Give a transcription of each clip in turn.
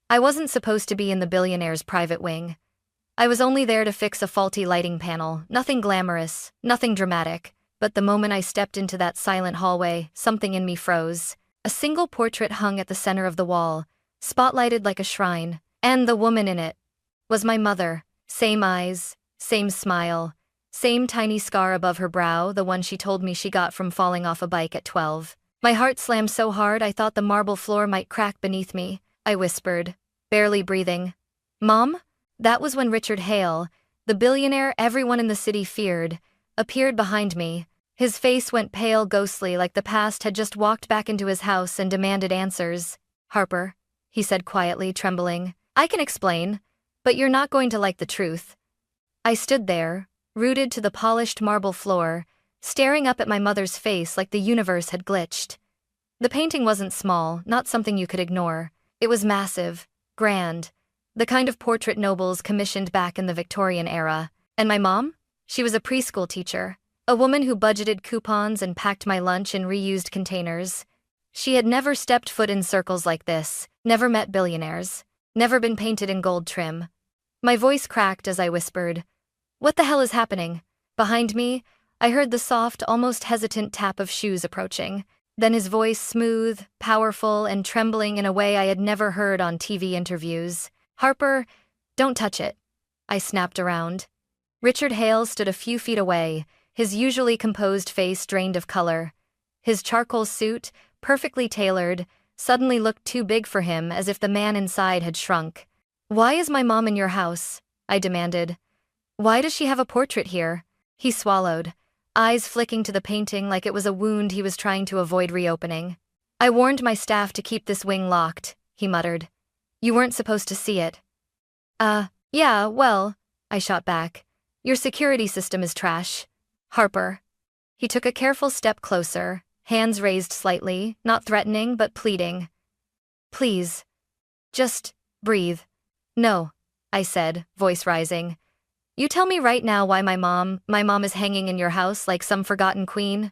I wasn't supposed to be in the Billionaire's private wing. I was only there to fix a faulty lighting panel, nothing glamorous, nothing dramatic. But the moment I stepped into that silent hallway, something in me froze. A single portrait hung at the center of the wall, spotlighted like a shrine, and the woman in it was my mother. Same eyes, same smile, same tiny scar above her brow, the one she told me she got from falling off a bike at 12. My heart slammed so hard I thought the marble floor might crack beneath me. I whispered, barely breathing, "Mom?" That was when Richard Hale, the billionaire everyone in the city feared, appeared behind me. His face went pale, ghostly, like the past had just walked back into his house and demanded answers. "Harper," he said quietly, trembling, "I can explain, but you're not going to like the truth." I stood there, rooted to the polished marble floor, staring up at my mother's face like the universe had glitched. The painting wasn't small, not something you could ignore. It was massive, grand, the kind of portrait nobles commissioned back in the Victorian era. And my mom? She was a preschool teacher, a woman who budgeted coupons and packed my lunch in reused containers. She had never stepped foot in circles like this, never met billionaires, never been painted in gold trim. My voice cracked as I whispered, "What the hell is happening?" Behind me, I heard the soft, almost hesitant tap of shoes approaching. Then his voice, smooth, powerful, and trembling in a way I had never heard on TV interviews. "Harper, don't touch it." I snapped around. Richard Hale stood a few feet away, his usually composed face drained of color. His charcoal suit, perfectly tailored, suddenly looked too big for him, as if the man inside had shrunk. "Why is my mom in your house?" I demanded. "Why does she have a portrait here?" He swallowed, eyes flicking to the painting like it was a wound he was trying to avoid reopening. "I warned my staff to keep this wing locked," he muttered. "You weren't supposed to see it." Yeah, well," I shot back. "Your security system is trash. Harper." He took a careful step closer, hands raised slightly, not threatening but pleading. "Please. Just breathe." "No," I said, voice rising. "You tell me right now why my mom is hanging in your house like some forgotten queen."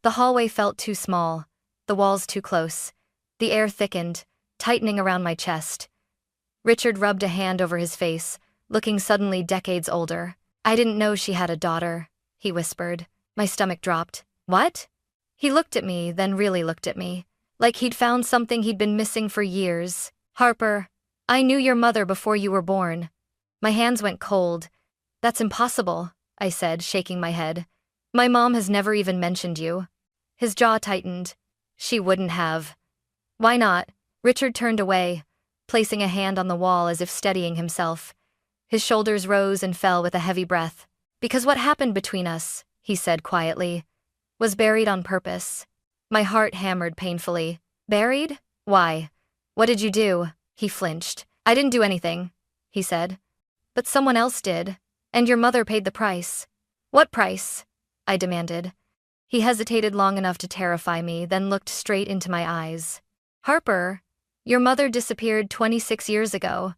The hallway felt too small, the walls too close. The air thickened, tightening around my chest. Richard rubbed a hand over his face, looking suddenly decades older. "I didn't know she had a daughter," he whispered. My stomach dropped. "What?" He looked at me, then really looked at me, like he'd found something he'd been missing for years. "Harper, I knew your mother before you were born." My hands went cold. "That's impossible," I said, shaking my head. "My mom has never even mentioned you." His jaw tightened. "She wouldn't have." "Why not?" Richard turned away, placing a hand on the wall as if steadying himself. His shoulders rose and fell with a heavy breath. "Because what happened between us," he said quietly, "was buried on purpose." My heart hammered painfully. "Buried? Why? What did you do?" He flinched. "I didn't do anything," he said. "But someone else did. And your mother paid the price." "What price?" I demanded. He hesitated long enough to terrify me, then looked straight into my eyes. "Harper, your mother disappeared 26 years ago,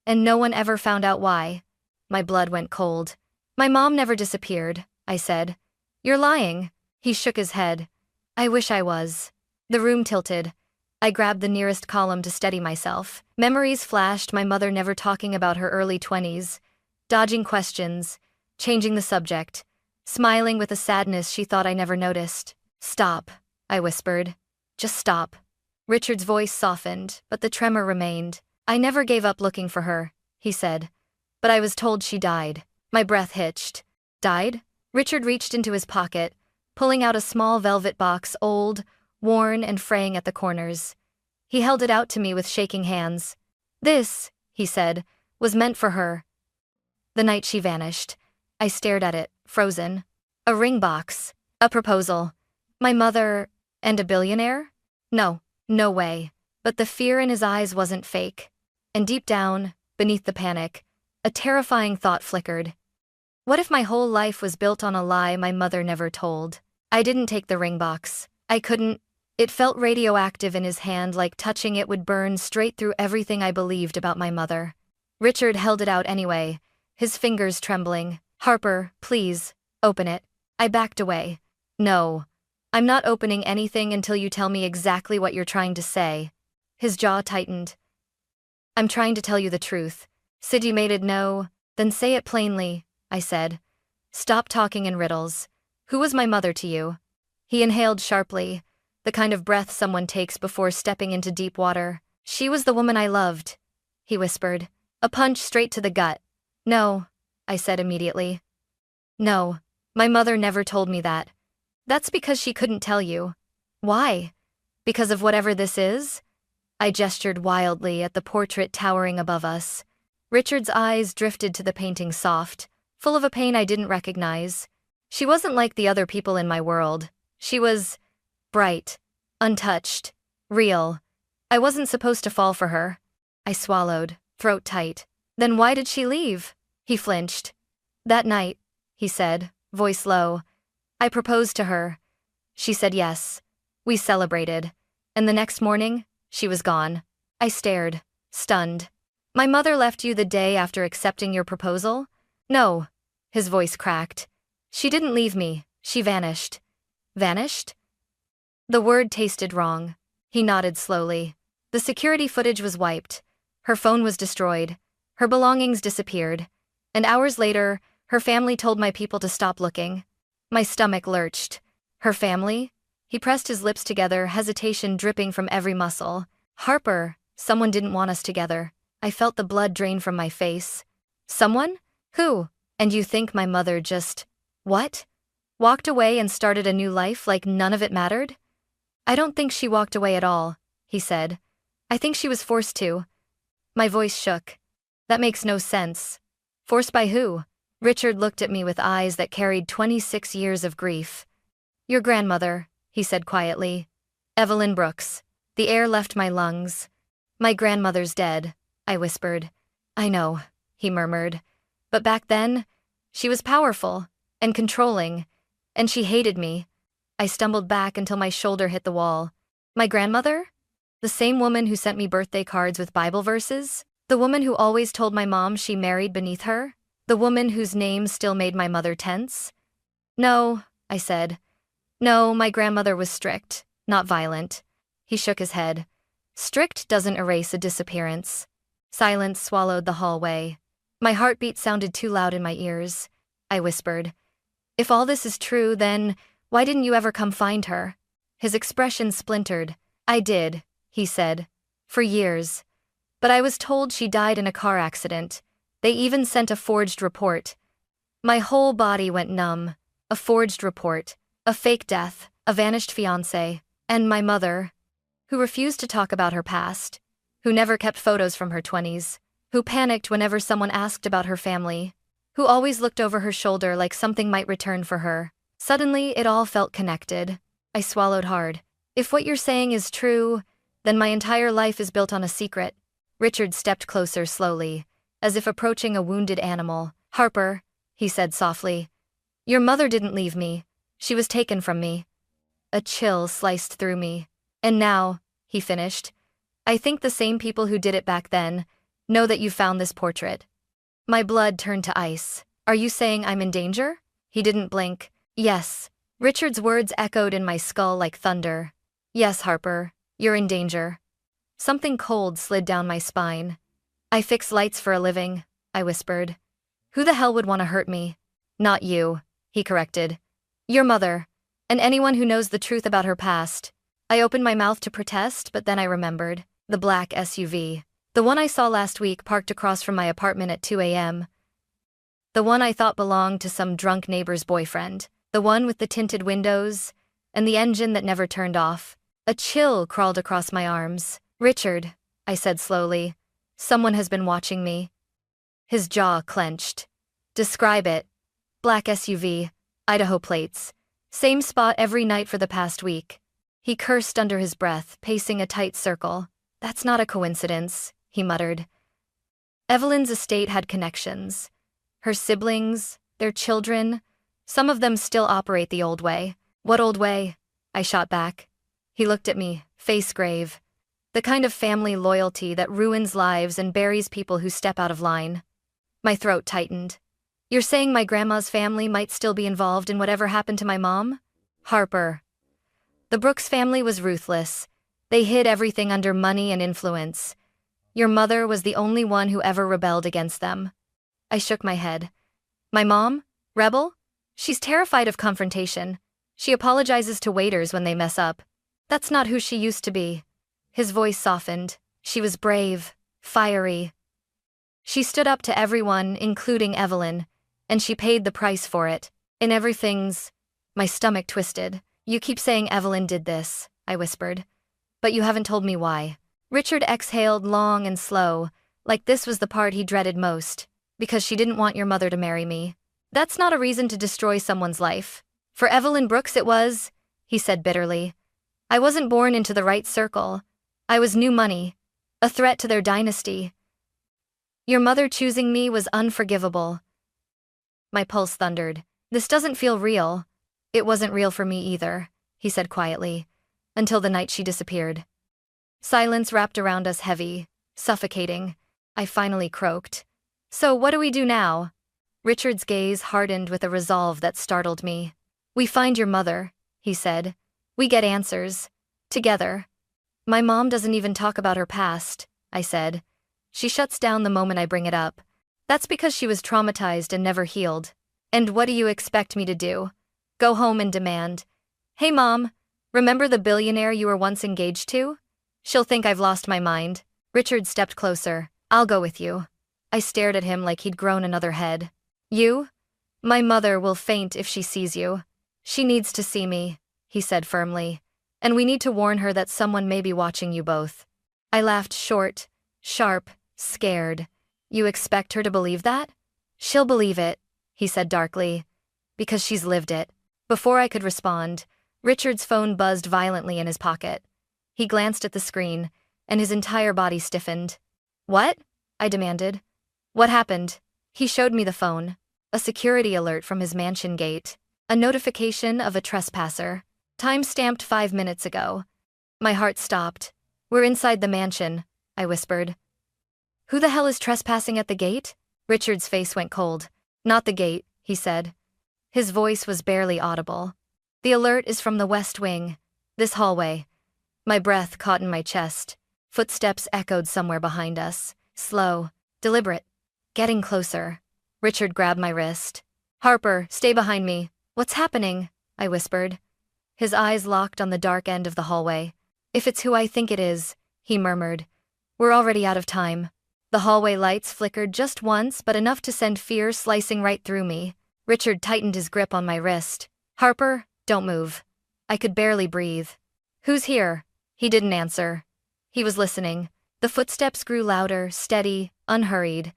and no one ever found out why." My blood went cold. "My mom never disappeared," I said. "You're lying." He shook his head. "I wish I was." The room tilted. I grabbed the nearest column to steady myself. Memories flashed, my mother never talking about her early 20s, dodging questions, changing the subject, smiling with a sadness she thought I never noticed. "Stop," I whispered. "Just stop." Richard's voice softened, but the tremor remained. "I never gave up looking for her," he said. "But I was told she died." My breath hitched. "Died?" Richard reached into his pocket, pulling out a small velvet box, old, worn, and fraying at the corners. He held it out to me with shaking hands. "This," he said, "was meant for her." The night she vanished, I stared at it, frozen. A ring box. A proposal. My mother and a billionaire? No, no way. But the fear in his eyes wasn't fake. And deep down, beneath the panic, a terrifying thought flickered. What if my whole life was built on a lie my mother never told? I didn't take the ring box. I couldn't. It felt radioactive in his hand, like touching it would burn straight through everything I believed about my mother. Richard held it out anyway, his fingers trembling. "Harper, please, open it." I backed away. "No. I'm not opening anything until you tell me exactly what you're trying to say." His jaw tightened. I'm trying to tell you the truth. Sid, you made it no. Then say it plainly, I said. Stop talking in riddles. Who was my mother to you? He inhaled sharply, the kind of breath someone takes before stepping into deep water. She was the woman I loved, he whispered. A punch straight to the gut. No, I said immediately. No, my mother never told me that. That's because she couldn't tell you. Why? Because of whatever this is? I gestured wildly at the portrait towering above us. Richard's eyes drifted to the painting, soft, full of a pain I didn't recognize. She wasn't like the other people in my world. She was bright, untouched, real. I wasn't supposed to fall for her. I swallowed, throat tight. Then why did she leave? He flinched. That night, he said, voice low, I proposed to her. She said yes. We celebrated. And the next morning, she was gone. I stared, stunned. My mother left you the day after accepting your proposal? No. His voice cracked. She didn't leave me. She vanished. Vanished? The word tasted wrong. He nodded slowly. The security footage was wiped. Her phone was destroyed. Her belongings disappeared. And hours later, her family told my people to stop looking. My stomach lurched. Her family? He pressed his lips together, hesitation dripping from every muscle. Harper, someone didn't want us together. I felt the blood drain from my face. Someone? Who? And you think my mother just… what? Walked away and started a new life like none of it mattered? I don't think she walked away at all, he said. I think she was forced to. My voice shook. That makes no sense. Forced by who? Richard looked at me with eyes that carried 26 years of grief. Your grandmother, he said quietly. Yvaleen Brooks. The air left my lungs. My grandmother's dead, I whispered. I know, he murmured. But back then, she was powerful and controlling, and she hated me. I stumbled back until my shoulder hit the wall. My grandmother? The same woman who sent me birthday cards with Bible verses? The woman who always told my mom she married beneath her? The woman whose name still made my mother tense? No, I said. No, my grandmother was strict, not violent. He shook his head. Strict doesn't erase a disappearance. Silence swallowed the hallway. My heartbeat sounded too loud in my ears. I whispered. If all this is true, then why didn't you ever come find her? His expression splintered. I did, he said. For years. But I was told she died in a car accident. They even sent a forged report. My whole body went numb. A forged report. A fake death. A vanished fiancé. And my mother, who refused to talk about her past, who never kept photos from her 20s, who panicked whenever someone asked about her family, who always looked over her shoulder like something might return for her. Suddenly, it all felt connected. I swallowed hard. If what you're saying is true, then my entire life is built on a secret. Richard stepped closer slowly, as if approaching a wounded animal. Harper, he said softly. Your mother didn't leave me. She was taken from me. A chill sliced through me. And now, he finished, I think the same people who did it back then know that you found this portrait. My blood turned to ice. Are you saying I'm in danger? He didn't blink. Yes. Richard's words echoed in my skull like thunder. Yes, Harper, you're in danger. Something cold slid down my spine. I fix lights for a living, I whispered. Who the hell would want to hurt me? Not you, he corrected. Your mother, and anyone who knows the truth about her past. I opened my mouth to protest, but then I remembered. The black SUV. The one I saw last week parked across from my apartment at 2 a.m. The one I thought belonged to some drunk neighbor's boyfriend. The one with the tinted windows, and the engine that never turned off. A chill crawled across my arms. Richard, I said slowly. Someone has been watching me. His jaw clenched. Describe it. Black SUV, Idaho plates. Same spot every night for the past week. He cursed under his breath, pacing a tight circle. That's not a coincidence, he muttered. Yvaleen's estate had connections. Her siblings, their children, some of them still operate the old way. What old way? I shot back. He looked at me, face grave. The kind of family loyalty that ruins lives and buries people who step out of line. My throat tightened. You're saying my grandma's family might still be involved in whatever happened to my mom? Harper. The Brooks family was ruthless. They hid everything under money and influence. Your mother was the only one who ever rebelled against them. I shook my head. My mom? Rebel? She's terrified of confrontation. She apologizes to waiters when they mess up. That's not who she used to be. His voice softened. She was brave, fiery. She stood up to everyone, including Yvaleen, and she paid the price for it. In everything's... My stomach twisted. You keep saying Yvaleen did this, I whispered. But you haven't told me why. Richard exhaled long and slow, like this was the part he dreaded most. Because she didn't want your mother to marry me. That's not a reason to destroy someone's life. For Yvaleen Brooks it was, he said bitterly. I wasn't born into the right circle. I was new money. A threat to their dynasty. Your mother choosing me was unforgivable. My pulse thundered. This doesn't feel real. It wasn't real for me either, he said quietly, until the night she disappeared. Silence wrapped around us heavy, suffocating. I finally croaked. So what do we do now? Richard's gaze hardened with a resolve that startled me. We find your mother, he said. We get answers. Together. My mom doesn't even talk about her past, I said. She shuts down the moment I bring it up. That's because she was traumatized and never healed. And what do you expect me to do? Go home and demand, hey mom, remember the billionaire you were once engaged to? She'll think I've lost my mind. Richard stepped closer. I'll go with you. I stared at him like he'd grown another head. You? My mother will faint if she sees you. She needs to see me, he said firmly. And we need to warn her that someone may be watching you both. I laughed short, sharp, scared. You expect her to believe that? She'll believe it, he said darkly. Because she's lived it. Before I could respond, Richard's phone buzzed violently in his pocket. He glanced at the screen, and his entire body stiffened. What? I demanded. What happened? He showed me the phone. A security alert from his mansion gate. A notification of a trespasser. Time-stamped 5 minutes ago. My heart stopped. We're inside the mansion, I whispered. Who the hell is trespassing at the gate? Richard's face went cold. Not the gate, he said. His voice was barely audible. The alert is from the West Wing. This hallway. My breath caught in my chest. Footsteps echoed somewhere behind us. Slow, deliberate. Getting closer. Richard grabbed my wrist. Harper, stay behind me. What's happening? I whispered. His eyes locked on the dark end of the hallway. If it's who I think it is, he murmured. We're already out of time. The hallway lights flickered just once, but enough to send fear slicing right through me. Richard tightened his grip on my wrist. Harper, don't move. I could barely breathe. Who's here? He didn't answer. He was listening. The footsteps grew louder, steady, unhurried.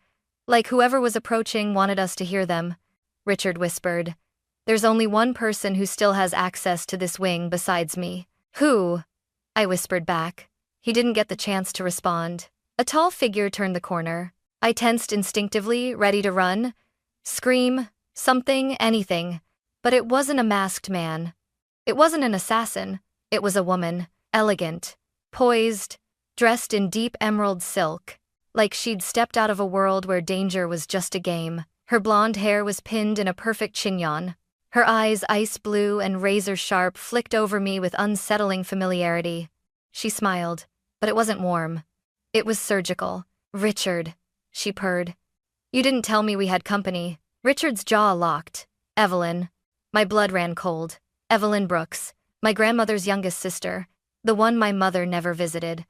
Like whoever was approaching wanted us to hear them. Richard whispered. There's only one person who still has access to this wing besides me. Who? I whispered back. He didn't get the chance to respond. A tall figure turned the corner. I tensed instinctively, ready to run. Scream. Something, anything. But it wasn't a masked man. It wasn't an assassin. It was a woman. Elegant. Poised. Dressed in deep emerald silk. Like she'd stepped out of a world where danger was just a game. Her blonde hair was pinned in a perfect chignon. Her eyes, ice blue and razor sharp, flicked over me with unsettling familiarity. She smiled, but it wasn't warm. It was surgical. Richard, she purred. You didn't tell me we had company. Richard's jaw locked. Yvaleen. My blood ran cold. Yvaleen Brooks, my grandmother's youngest sister. The one my mother never visited.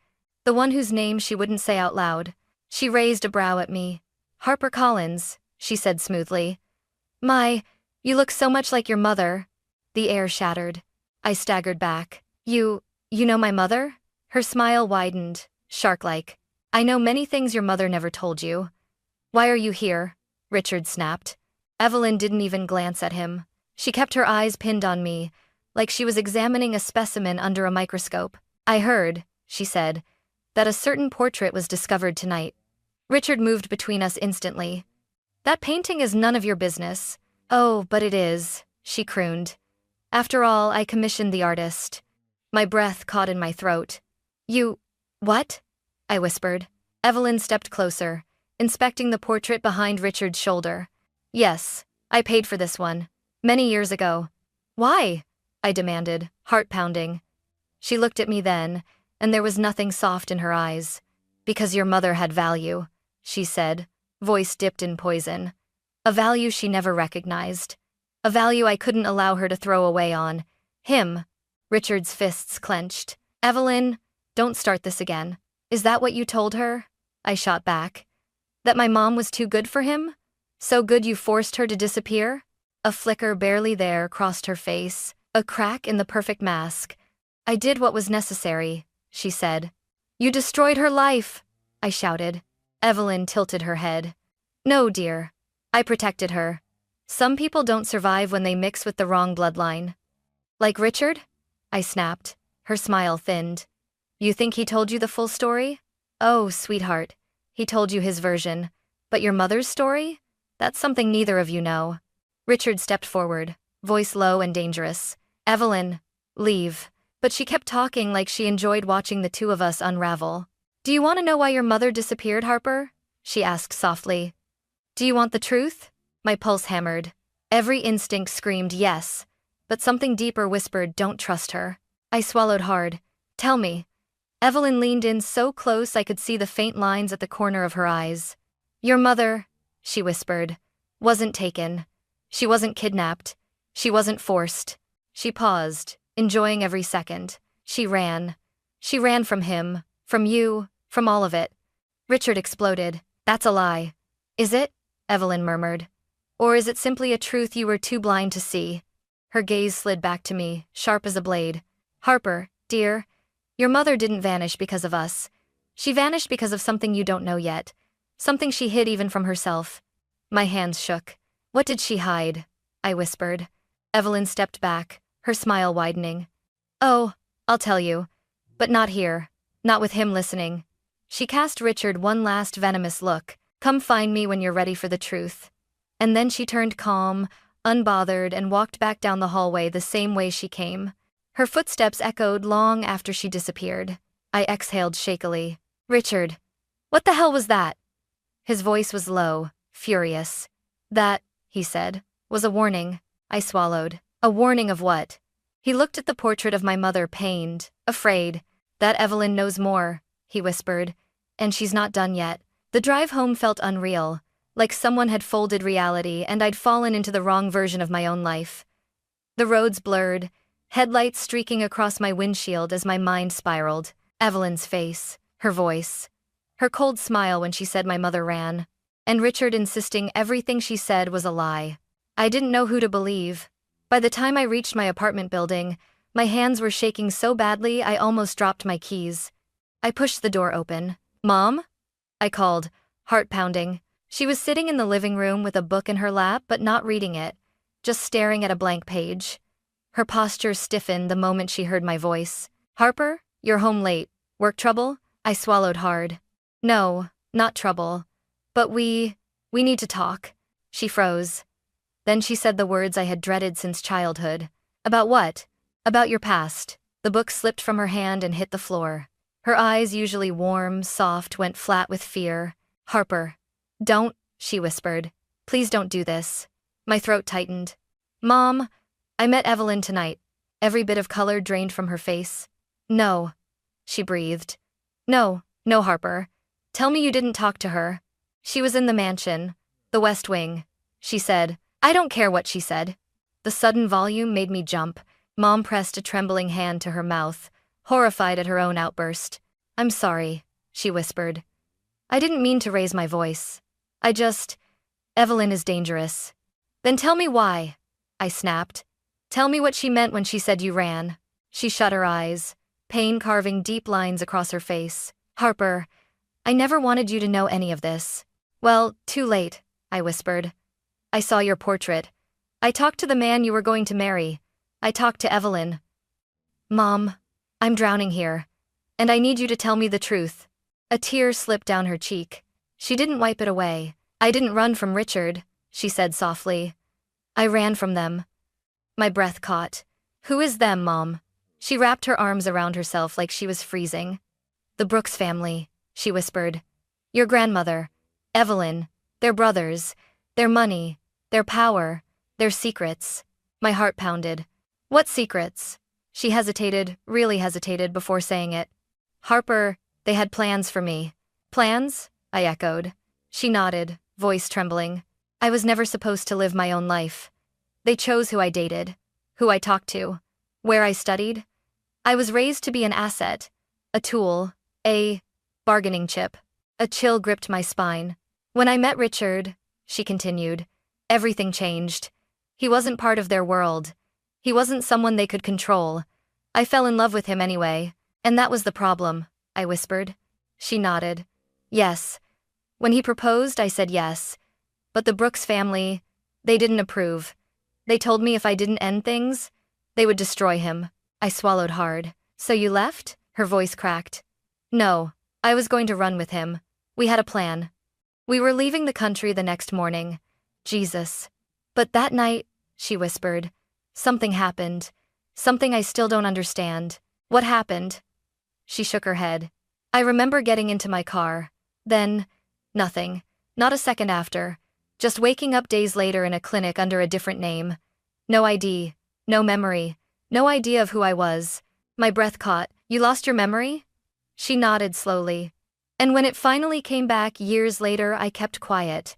The one whose name she wouldn't say out loud. She raised a brow at me. Harper Collins, she said smoothly. You look so much like your mother. The air shattered. I staggered back. You know my mother? Her smile widened, shark-like. I know many things your mother never told you. Why are you here? Richard snapped. Yvaleen didn't even glance at him. She kept her eyes pinned on me, like she was examining a specimen under a microscope. I heard, she said, that a certain portrait was discovered tonight. Richard moved between us instantly. That painting is none of your business. Oh, but it is, she crooned. After all, I commissioned the artist. My breath caught in my throat. What? I whispered. Yvaleen stepped closer, inspecting the portrait behind Richard's shoulder. Yes, I paid for this one. Many years ago. Why? I demanded, heart pounding. She looked at me then, and there was nothing soft in her eyes. Because your mother had value, she said, voice dipped in poison. A value she never recognized. A value I couldn't allow her to throw away on him. Richard's fists clenched. Yvaleen, don't start this again. Is that what you told her? I shot back. That my mom was too good for him? So good you forced her to disappear? A flicker barely there crossed her face, a crack in the perfect mask. I did what was necessary, she said. You destroyed her life, I shouted. Yvaleen tilted her head. No, dear. I protected her. Some people don't survive when they mix with the wrong bloodline. Like Richard? I snapped. Her smile thinned. You think he told you the full story? Oh, sweetheart. He told you his version. But your mother's story? That's something neither of you know. Richard stepped forward, voice low and dangerous. Yvaleen, leave. But she kept talking like she enjoyed watching the two of us unravel. Do you want to know why your mother disappeared, Harper? She asked softly. Do you want the truth? My pulse hammered. Every instinct screamed yes, but something deeper whispered don't trust her. I swallowed hard. Tell me. Yvaleen leaned in so close I could see the faint lines at the corner of her eyes. Your mother, she whispered, wasn't taken. She wasn't kidnapped. She wasn't forced. She paused, enjoying every second. She ran. She ran from him, from you, from all of it. Richard exploded. That's a lie. Is it? Yvaleen murmured. Or is it simply a truth you were too blind to see? Her gaze slid back to me, sharp as a blade. Harper, dear, your mother didn't vanish because of us. She vanished because of something you don't know yet. Something she hid even from herself. My hands shook. What did she hide? I whispered. Yvaleen stepped back, her smile widening. Oh, I'll tell you. But not here. Not with him listening. She cast Richard one last venomous look. Come find me when you're ready for the truth. And then she turned calm, unbothered, and walked back down the hallway the same way she came. Her footsteps echoed long after she disappeared. I exhaled shakily. Richard. What the hell was that? His voice was low, furious. That, he said, was a warning. I swallowed. A warning of what? He looked at the portrait of my mother, pained, afraid. That Yvaleen knows more, he whispered. And she's not done yet. The drive home felt unreal, like someone had folded reality and I'd fallen into the wrong version of my own life. The roads blurred, headlights streaking across my windshield as my mind spiraled. Yveleen's face, her voice, her cold smile when she said my mother ran, and Richard insisting everything she said was a lie. I didn't know who to believe. By the time I reached my apartment building, my hands were shaking so badly I almost dropped my keys. I pushed the door open. Mom? I called, heart pounding. She was sitting in the living room with a book in her lap but not reading it, just staring at a blank page. Her posture stiffened the moment she heard my voice. Harper, you're home late. Work trouble? I swallowed hard. No, not trouble. But we need to talk. She froze. Then she said the words I had dreaded since childhood. About what? About your past. The book slipped from her hand and hit the floor. Her eyes, usually warm, soft, went flat with fear. Harper. Don't, she whispered. Please don't do this. My throat tightened. Mom, I met Yvaleen tonight. Every bit of color drained from her face. No, she breathed. No, Harper. Tell me you didn't talk to her. She was in the mansion, the West Wing, she said. I don't care what she said. The sudden volume made me jump. Mom pressed a trembling hand to her mouth, horrified at her own outburst. I'm sorry, she whispered. I didn't mean to raise my voice. Yvaleen is dangerous. Then tell me why, I snapped. Tell me what she meant when she said you ran. She shut her eyes, pain carving deep lines across her face. Harper, I never wanted you to know any of this. Well, too late, I whispered. I saw your portrait. I talked to the man you were going to marry. I talked to Yvaleen. Mom, I'm drowning here. And I need you to tell me the truth. A tear slipped down her cheek. She didn't wipe it away. I didn't run from Richard, she said softly. I ran from them. My breath caught. Who is them, Mom? She wrapped her arms around herself like she was freezing. The Brooks family, she whispered. Your grandmother, Yvaleen, their brothers, their money, their power, their secrets. My heart pounded. What secrets? She hesitated, really hesitated before saying it. Harper, they had plans for me. Plans? I echoed. She nodded, voice trembling. I was never supposed to live my own life. They chose who I dated, who I talked to, where I studied. I was raised to be an asset, a tool, a bargaining chip. A chill gripped my spine. When I met Richard, she continued, everything changed. He wasn't part of their world. He wasn't someone they could control. I fell in love with him anyway, and that was the problem, I whispered. She nodded. Yes. When he proposed, I said yes. But the Brooks family, they didn't approve. They told me if I didn't end things, they would destroy him. I swallowed hard. So you left? Her voice cracked. No, I was going to run with him. We had a plan. We were leaving the country the next morning. Jesus. But that night, she whispered, something happened. Something I still don't understand. What happened? She shook her head. I remember getting into my car. Then, nothing. Not a second after. Just waking up days later in a clinic under a different name. No ID. No memory. No idea of who I was. My breath caught. You lost your memory? She nodded slowly. And when it finally came back years later, I kept quiet.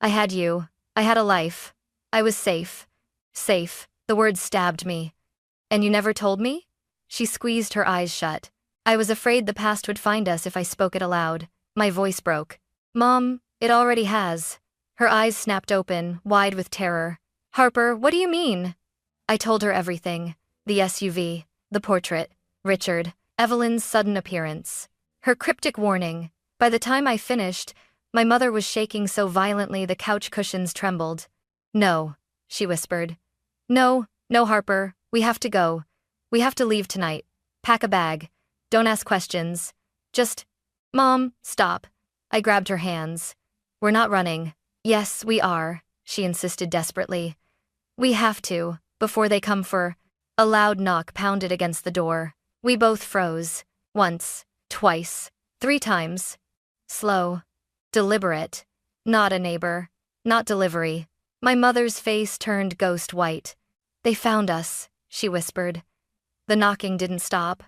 I had you. I had a life. I was safe. Safe. The word stabbed me. And you never told me? She squeezed her eyes shut. I was afraid the past would find us if I spoke it aloud. My voice broke. Mom, it already has. Her eyes snapped open, wide with terror. Harper, what do you mean? I told her everything. The SUV, the portrait, Richard, Yvalene's sudden appearance. Her cryptic warning. By the time I finished, my mother was shaking so violently the couch cushions trembled. No, she whispered. No, Harper, we have to go. We have to leave tonight. Pack a bag. Don't ask questions. Just, Mom, stop. I grabbed her hands. We're not running. Yes, we are, she insisted desperately. We have to, before they come for. A loud knock pounded against the door. We both froze. Once, twice, 3 times. Slow. Deliberate. Not a neighbor. Not delivery. My mother's face turned ghost white. They found us, she whispered. The knocking didn't stop.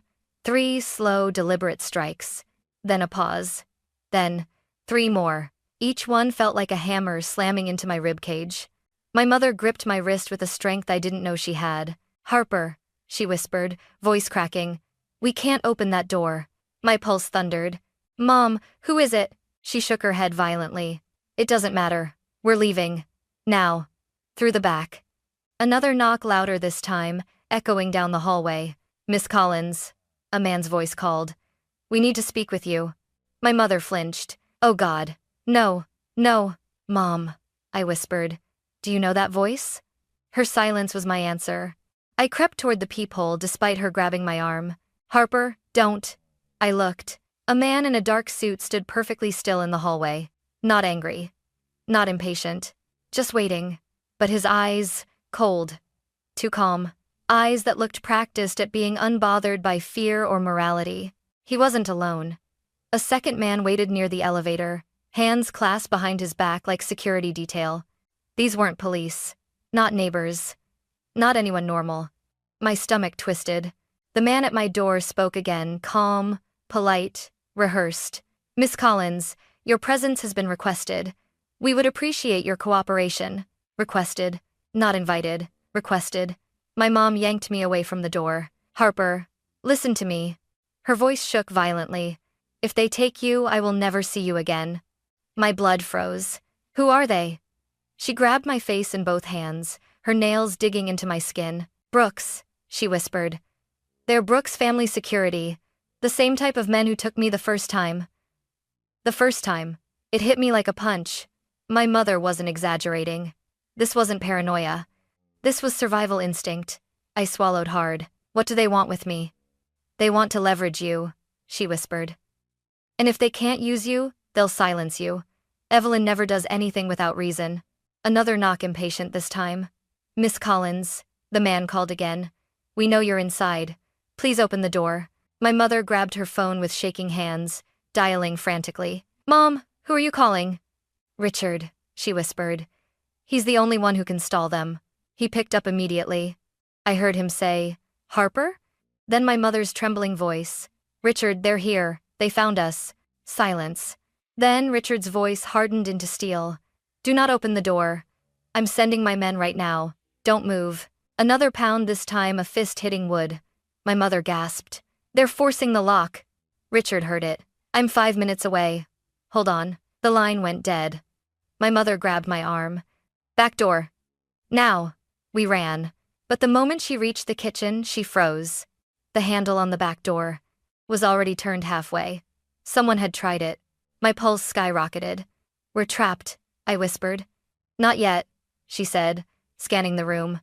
3 slow, deliberate strikes. Then a pause. Then 3 more. Each one felt like a hammer slamming into my ribcage. My mother gripped my wrist with a strength I didn't know she had. Harper, she whispered, voice cracking. We can't open that door. My pulse thundered. Mom, who is it? She shook her head violently. It doesn't matter. We're leaving. Now. Through the back. Another knock, louder this time, echoing down the hallway. Miss Collins, a man's voice called. We need to speak with you. My mother flinched. Oh God. No. Mom, I whispered. Do you know that voice? Her silence was my answer. I crept toward the peephole despite her grabbing my arm. Harper, don't. I looked. A man in a dark suit stood perfectly still in the hallway. Not angry. Not impatient. Just waiting. But his eyes, cold. Too calm. Eyes that looked practiced at being unbothered by fear or morality. He wasn't alone. A second man waited near the elevator, hands clasped behind his back like security detail. These weren't police. Not neighbors. Not anyone normal. My stomach twisted. The man at my door spoke again, calm, polite, rehearsed. Miss Collins, your presence has been requested. We would appreciate your cooperation. Requested. Not invited. Requested. My mom yanked me away from the door. Harper, listen to me. Her voice shook violently. If they take you, I will never see you again. My blood froze. Who are they? She grabbed my face in both hands, her nails digging into my skin. Brooks, she whispered. They're Brooks family security. The same type of men who took me the first time. The first time. It hit me like a punch. My mother wasn't exaggerating. This wasn't paranoia. This was survival instinct. I swallowed hard. What do they want with me? They want to leverage you, she whispered. And if they can't use you, they'll silence you. Yvaleen never does anything without reason. Another knock, impatient this time. Miss Collins, the man called again. We know you're inside. Please open the door. My mother grabbed her phone with shaking hands, dialing frantically. Mom, who are you calling? Richard, she whispered. He's the only one who can stall them. He picked up immediately. I heard him say, Harper? Then my mother's trembling voice. Richard, they're here. They found us. Silence. Then Richard's voice hardened into steel. Do not open the door. I'm sending my men right now. Don't move. Another pound, this time a fist hitting wood. My mother gasped. They're forcing the lock. Richard heard it. I'm 5 minutes away. Hold on. The line went dead. My mother grabbed my arm. Back door. Now. We ran. But the moment she reached the kitchen, she froze. The handle on the back door was already turned halfway. Someone had tried it. My pulse skyrocketed. We're trapped, I whispered. Not yet, she said, scanning the room.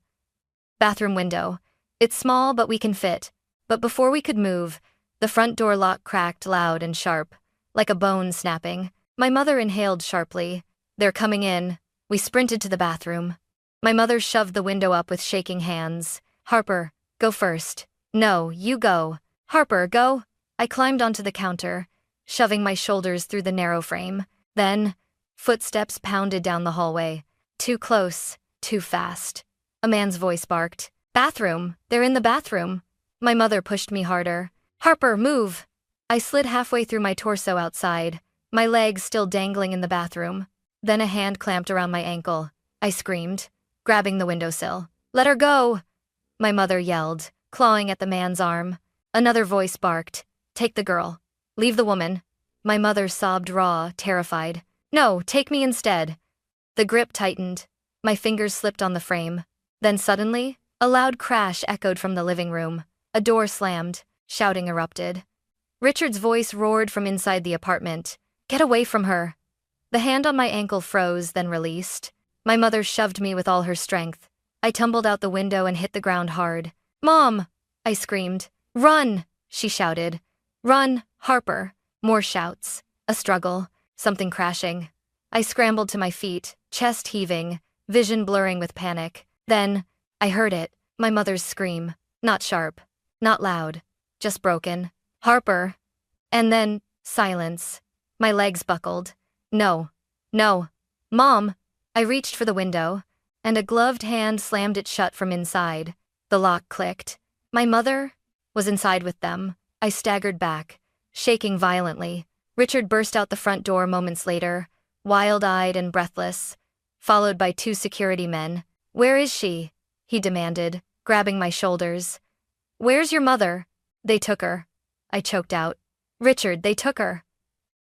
Bathroom window. It's small, but we can fit. But before we could move, the front door lock cracked loud and sharp, like a bone snapping. My mother inhaled sharply. They're coming in. We sprinted to the bathroom. My mother shoved the window up with shaking hands. Harper, go first. No, you go. Harper, go. I climbed onto the counter, shoving my shoulders through the narrow frame. Then, footsteps pounded down the hallway. Too close, too fast. A man's voice barked. Bathroom, they're in the bathroom. My mother pushed me harder. Harper, move. I slid halfway through my torso outside, my legs still dangling in the bathroom. Then a hand clamped around my ankle. I screamed, grabbing the windowsill. Let her go! My mother yelled, clawing at the man's arm. Another voice barked. Take the girl. Leave the woman. My mother sobbed raw, terrified. No, take me instead. The grip tightened. My fingers slipped on the frame. Then suddenly, a loud crash echoed from the living room. A door slammed. Shouting erupted. Richard's voice roared from inside the apartment. Get away from her. The hand on my ankle froze, then released. My mother shoved me with all her strength. I tumbled out the window and hit the ground hard. Mom! I screamed. Run! She shouted. Run, Harper. More shouts. A struggle. Something crashing. I scrambled to my feet, chest heaving, vision blurring with panic. Then, I heard it. My mother's scream. Not sharp. Not loud. Just broken. Harper. And then, silence. My legs buckled. No. No. Mom! I reached for the window, and a gloved hand slammed it shut from inside. The lock clicked. My mother was inside with them. I staggered back, shaking violently. Richard burst out the front door moments later, wild-eyed and breathless, followed by 2 security men. Where is she? He demanded, grabbing my shoulders. Where's your mother? They took her. I choked out. Richard, they took her.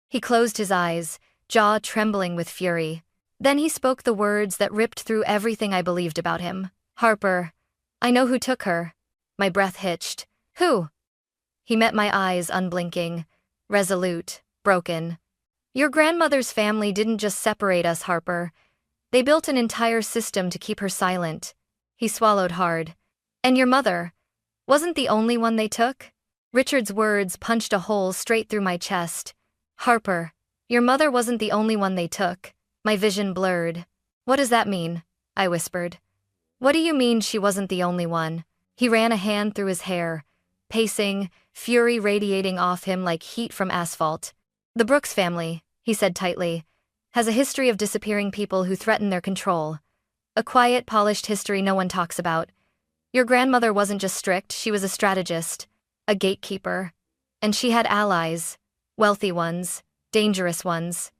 He closed his eyes, jaw trembling with fury. Then he spoke the words that ripped through everything I believed about him. Harper. I know who took her. My breath hitched. Who? He met my eyes unblinking, resolute, broken. Your grandmother's family didn't just separate us, Harper. They built an entire system to keep her silent. He swallowed hard. And your mother wasn't the only one they took? Richard's words punched a hole straight through my chest. Harper, your mother wasn't the only one they took. My vision blurred. What does that mean? I whispered. What do you mean she wasn't the only one? He ran a hand through his hair, pacing, fury radiating off him like heat from asphalt. The Brooks family, he said tightly, has a history of disappearing people who threaten their control. A quiet, polished history no one talks about. Your grandmother wasn't just strict, she was a strategist, a gatekeeper. And she had allies, wealthy ones, dangerous ones.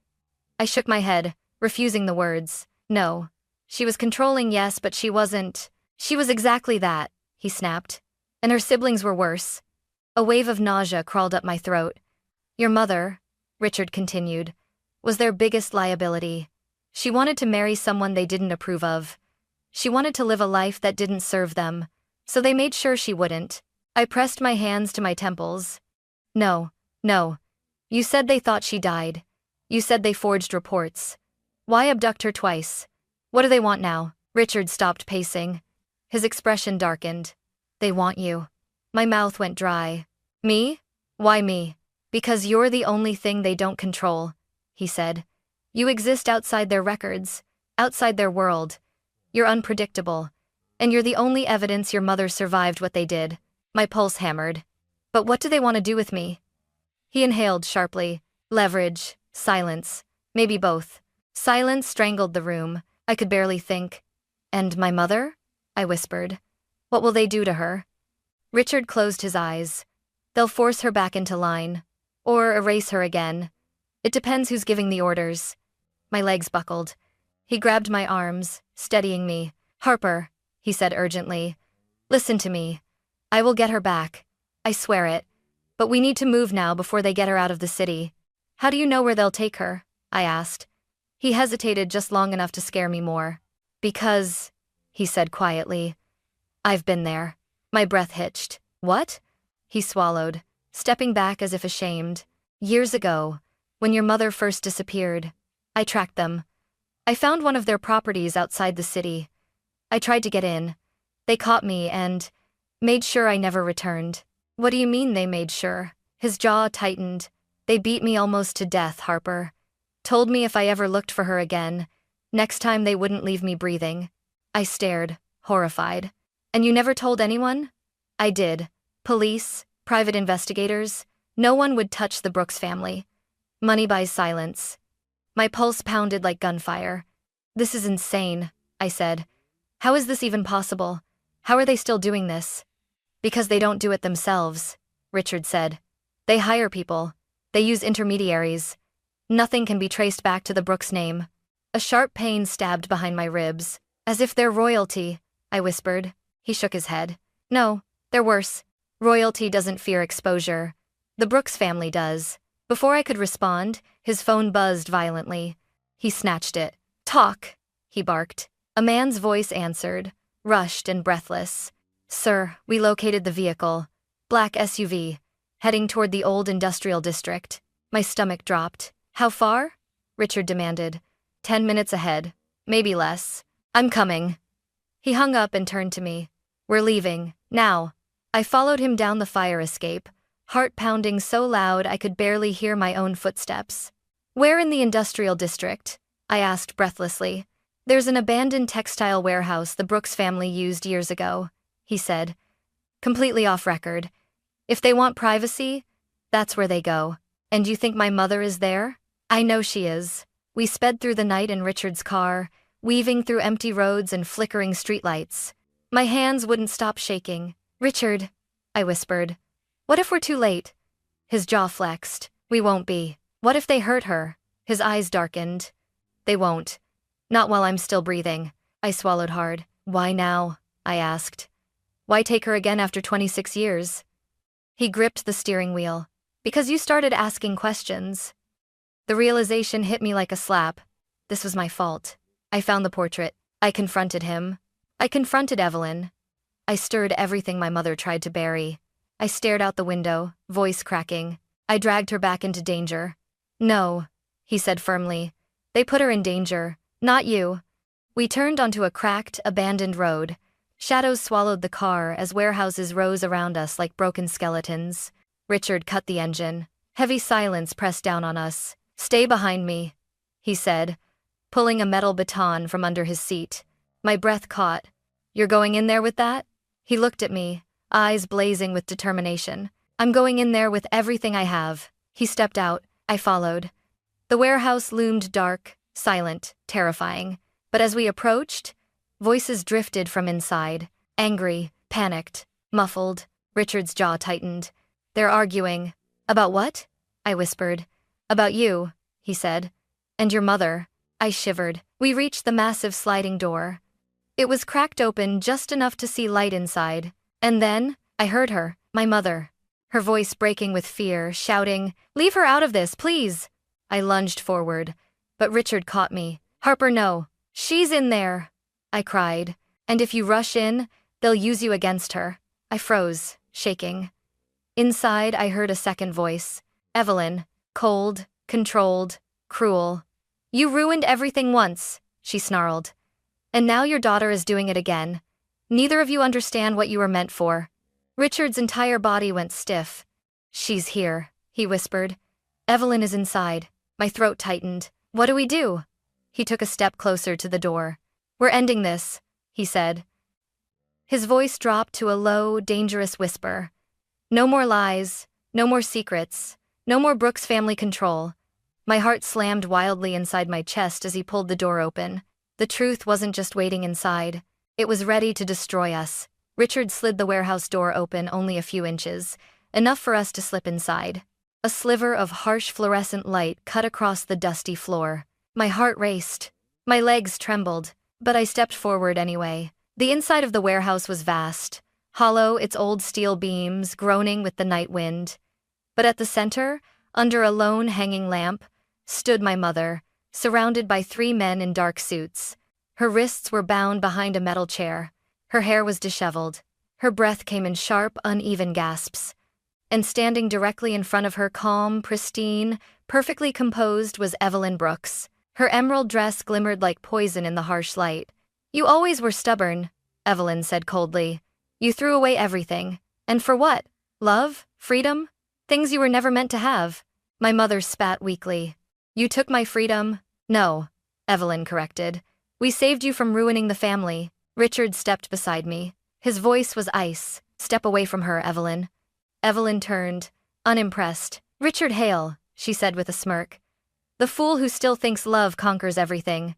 I shook my head, refusing the words. No. She was controlling, yes, but she wasn't. She was exactly that, he snapped. And her siblings were worse. A wave of nausea crawled up my throat. Your mother, Richard continued, was their biggest liability. She wanted to marry someone they didn't approve of. She wanted to live a life that didn't serve them, so they made sure she wouldn't. I pressed my hands to my temples. No, no. You said they thought she died. You said they forged reports. Why abduct her twice? What do they want now? Richard stopped pacing. His expression darkened. They want you. My mouth went dry. Me? Why me? Because you're the only thing they don't control, he said. You exist outside their records, outside their world. You're unpredictable, and you're the only evidence your mother survived what they did. My pulse hammered. But what do they want to do with me? He inhaled sharply. Leverage, silence, maybe both. Silence strangled the room. I could barely think. And my mother? I whispered. What will they do to her? Richard closed his eyes. They'll force her back into line. Or erase her again. It depends who's giving the orders. My legs buckled. He grabbed my arms, steadying me. Harper, he said urgently. Listen to me. I will get her back. I swear it. But we need to move now before they get her out of the city. How do you know where they'll take her? I asked. He hesitated just long enough to scare me more. Because, he said quietly, I've been there. My breath hitched. What? He swallowed, stepping back as if ashamed. Years ago, when your mother first disappeared, I tracked them. I found one of their properties outside the city. I tried to get in. They caught me and made sure I never returned. What do you mean they made sure? His jaw tightened. They beat me almost to death, Harper. Told me if I ever looked for her again, next time they wouldn't leave me breathing. I stared, horrified. And you never told anyone? I did. Police, private investigators. No one would touch the Brooks family. Money buys silence. My pulse pounded like gunfire. This is insane, I said. How is this even possible? How are they still doing this? Because they don't do it themselves, Richard said. They hire people. They use intermediaries. Nothing can be traced back to the Brooks name. A sharp pain stabbed behind my ribs. As if they're royalty, I whispered. He shook his head. No, they're worse. Royalty doesn't fear exposure. The Brooks family does. Before I could respond, his phone buzzed violently. He snatched it. Talk, he barked. A man's voice answered, rushed and breathless. Sir, we located the vehicle. Black SUV. Heading toward the old industrial district. My stomach dropped. How far? Richard demanded. 10 minutes ahead. Maybe less. I'm coming. He hung up and turned to me. We're leaving. Now. I followed him down the fire escape, heart pounding so loud I could barely hear my own footsteps. Where in the industrial district? I asked breathlessly. There's an abandoned textile warehouse the Brooks family used years ago, he said. Completely off record. If they want privacy, that's where they go. And you think my mother is there? I know she is. We sped through the night in Richard's car, weaving through empty roads and flickering streetlights. My hands wouldn't stop shaking. Richard, I whispered. What if we're too late? His jaw flexed. We won't be. What if they hurt her? His eyes darkened. They won't. Not while I'm still breathing. I swallowed hard. Why now? I asked. Why take her again after 26 years? He gripped the steering wheel. Because you started asking questions. The realization hit me like a slap. This was my fault. I found the portrait. I confronted him. I confronted Yvaleen. I stirred everything my mother tried to bury. I stared out the window, voice cracking. I dragged her back into danger. No, he said firmly. They put her in danger, not you. We turned onto a cracked, abandoned road. Shadows swallowed the car as warehouses rose around us like broken skeletons. Richard cut the engine. Heavy silence pressed down on us. Stay behind me, he said, pulling a metal baton from under his seat. My breath caught. You're going in there with that? He looked at me, eyes blazing with determination. I'm going in there with everything I have. He stepped out. I followed. The warehouse loomed dark, silent, terrifying. But as we approached, voices drifted from inside. Angry, panicked, muffled. Richard's jaw tightened. They're arguing. About what? I whispered. About you, he said. And your mother. I shivered. We reached the massive sliding door. It was cracked open just enough to see light inside. And then, I heard her, my mother. Her voice breaking with fear, shouting, "Leave her out of this, please!" I lunged forward, but Richard caught me. "Harper, no. She's in there!" I cried. "And if you rush in, they'll use you against her." I froze, shaking. Inside, I heard a second voice. Yvaleen, cold, controlled, cruel. "You ruined everything once," she snarled. "And now your daughter is doing it again. Neither of you understand what you were meant for." Richard's entire body went stiff. "She's here," he whispered. "Yvaleen is inside." My throat tightened. "What do we do?" He took a step closer to the door. "We're ending this," he said. His voice dropped to a low, dangerous whisper. No more lies, no more secrets, no more Brooks family control. My heart slammed wildly inside my chest as he pulled the door open. The truth wasn't just waiting inside. It was ready to destroy us. Richard slid the warehouse door open only a few inches, enough for us to slip inside. A sliver of harsh fluorescent light cut across the dusty floor. My heart raced. My legs trembled, but I stepped forward anyway. The inside of the warehouse was vast, hollow, its old steel beams groaning with the night wind. But at the center, under a lone hanging lamp, stood my mother, surrounded by 3 men in dark suits. Her wrists were bound behind a metal chair. Her hair was disheveled. Her breath came in sharp, uneven gasps. And standing directly in front of her, calm, pristine, perfectly composed, was Yvaleen Brooks. Her emerald dress glimmered like poison in the harsh light. "You always were stubborn," Yvaleen said coldly. "You threw away everything. And for what? Love? Freedom? Things you were never meant to have." My mother spat weakly. "You took my freedom." "No," Yvaleen corrected. "We saved you from ruining the family." Richard stepped beside me. His voice was ice. "Step away from her, Yvaleen." Yvaleen turned, unimpressed. "Richard Hale," she said with a smirk. "The fool who still thinks love conquers everything."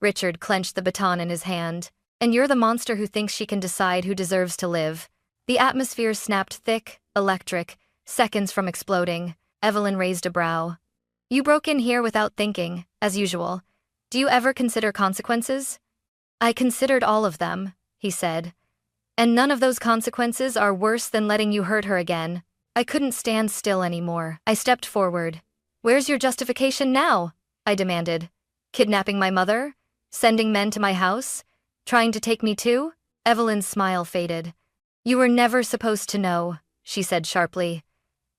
Richard clenched the baton in his hand. "And you're the monster who thinks she can decide who deserves to live." The atmosphere snapped thick, electric, seconds from exploding. Yvaleen raised a brow. "You broke in here without thinking, as usual. Do you ever consider consequences?" "I considered all of them," he said. "And none of those consequences are worse than letting you hurt her again." I couldn't stand still anymore. I stepped forward. "Where's your justification now?" I demanded. "Kidnapping my mother? Sending men to my house? Trying to take me too?" Yvaleen's smile faded. "You were never supposed to know," she said sharply.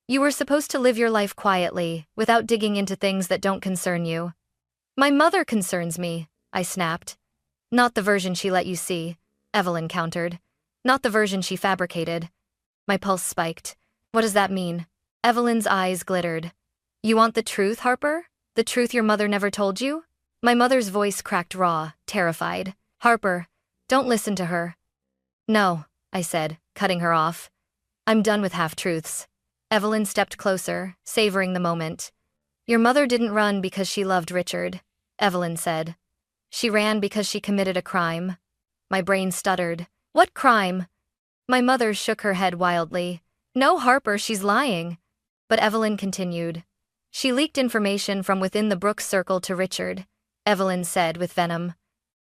"You were supposed to live your life quietly, without digging into things that don't concern you." "My mother concerns me," I snapped. "Not the version she let you see," Yvaleen countered. "Not the version she fabricated." My pulse spiked. "What does that mean?" Yvaleen's eyes glittered. "You want the truth, Harper? The truth your mother never told you?" My mother's voice cracked raw, terrified. "Harper, don't listen to her." "No," I said, cutting her off. "I'm done with half-truths." Yvaleen stepped closer, savoring the moment. "Your mother didn't run because she loved Richard," Yvaleen said. "She ran because she committed a crime." My brain stuttered. "What crime?" My mother shook her head wildly. "No, Harper, she's lying." But Yvaleen continued. "She leaked information from within the Brooks circle to Richard," Yvaleen said with venom.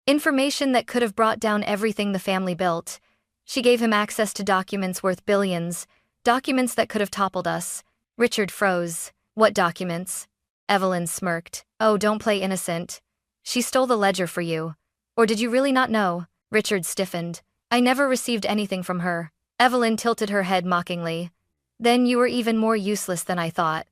"Information that could have brought down everything the family built. She gave him access to documents worth billions, documents that could have toppled us." Richard froze. "What documents?" Yvaleen smirked. "Oh, don't play innocent. She stole the ledger for you. Or did you really not know?" Richard stiffened. "I never received anything from her." Yvaleen tilted her head mockingly. "Then you were even more useless than I thought."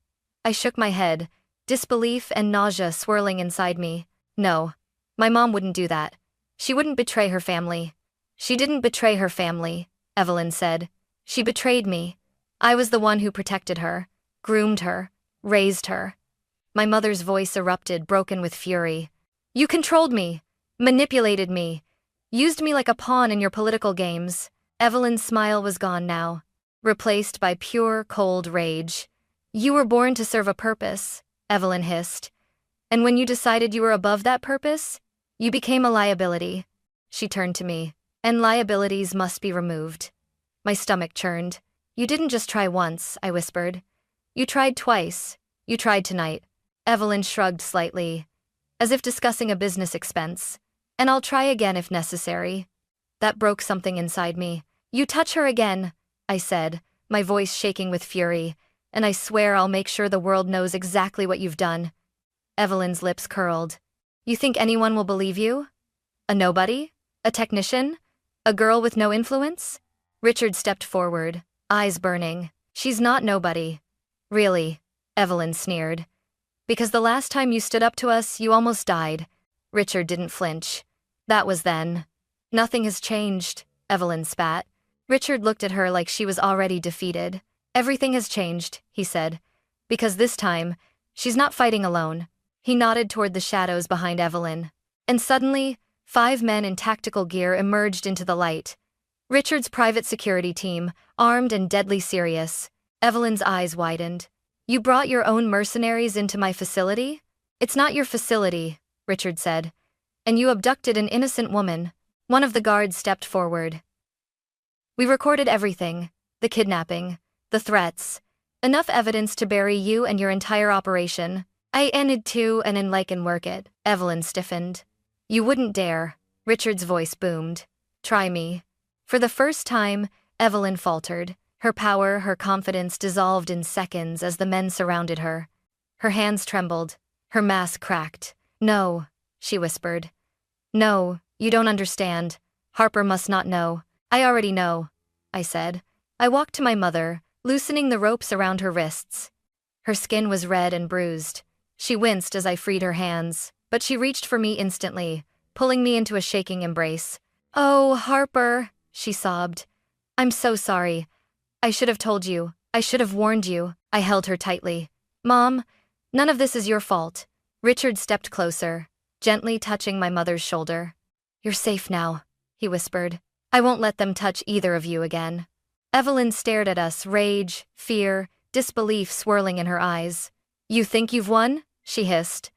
I shook my head, disbelief and nausea swirling inside me. "No, my mom wouldn't do that. She wouldn't betray her family." "She didn't betray her family," Yvaleen said. "She betrayed me. I was the one who protected her, groomed her, raised her." My mother's voice erupted, broken with fury. "You controlled me, manipulated me, used me like a pawn in your political games." Yvaleen's smile was gone now, replaced by pure, cold rage. "You were born to serve a purpose," Yvaleen hissed. "And when you decided you were above that purpose, you became a liability." She turned to me. "And liabilities must be removed." My stomach churned. "You didn't just try once," I whispered. "You tried twice. You tried tonight." Yvaleen shrugged slightly, as if discussing a business expense. "And I'll try again if necessary." That broke something inside me. "You touch her again," I said, my voice shaking with fury, "and I swear I'll make sure the world knows exactly what you've done." Yvaleen's lips curled. "You think anyone will believe you? A nobody? A technician? A girl with no influence?" Richard stepped forward, eyes burning. "She's not nobody." "Really?" Yvaleen sneered. "Because the last time you stood up to us, you almost died." Richard didn't flinch. "That was then. Nothing has changed," Yvaleen spat. Richard looked at her like she was already defeated. "Everything has changed," he said. "Because this time, she's not fighting alone." He nodded toward the shadows behind Yvaleen. And suddenly, 5 men in tactical gear emerged into the light. Richard's private security team, armed and deadly serious. Yvaleen's eyes widened. "You brought your own mercenaries into my facility?" "It's not your facility," Richard said. "And you abducted an innocent woman." One of the guards stepped forward. "We recorded everything. The kidnapping, the threats, Enough evidence to bury you and your entire operation. I ended to and can work it. Yvaleen stiffened. You wouldn't dare. Richard's voice boomed. Try me. For the first time, Yvaleen faltered. Her power, her confidence dissolved in seconds as the men surrounded her. Her hands trembled. Her mask cracked. No, she whispered. No, you don't understand. Harper must not know. I already know, I said. I walked to my mother, loosening the ropes around her wrists. Her skin was red and bruised. She winced as I freed her hands, but she reached for me instantly, pulling me into a shaking embrace. Oh, Harper, she sobbed. I'm so sorry. I should have told you. I should have warned you. I held her tightly. Mom, none of this is your fault. Richard stepped closer, gently touching my mother's shoulder. You're safe now, he whispered. I won't let them touch either of you again. Yvaleen stared at us, rage, fear, disbelief swirling in her eyes. You think you've won? She hissed.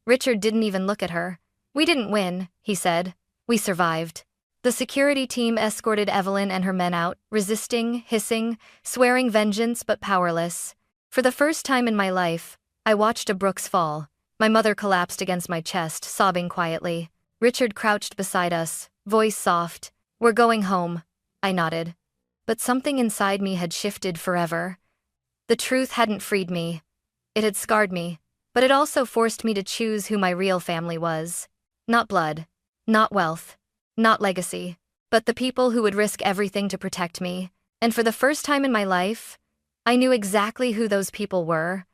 Richard didn't even look at her. We didn't win, he said. We survived. The security team escorted Yvaleen and her men out, resisting, hissing, swearing vengeance but powerless. For the first time in my life, I watched a Brooks fall. My mother collapsed against my chest, sobbing quietly. Richard crouched beside us, voice soft. We're going home, I nodded. But something inside me had shifted forever. The truth hadn't freed me. It had scarred me, but it also forced me to choose who my real family was. Not blood, not wealth, not legacy, but the people who would risk everything to protect me. And for the first time in my life, I knew exactly who those people were.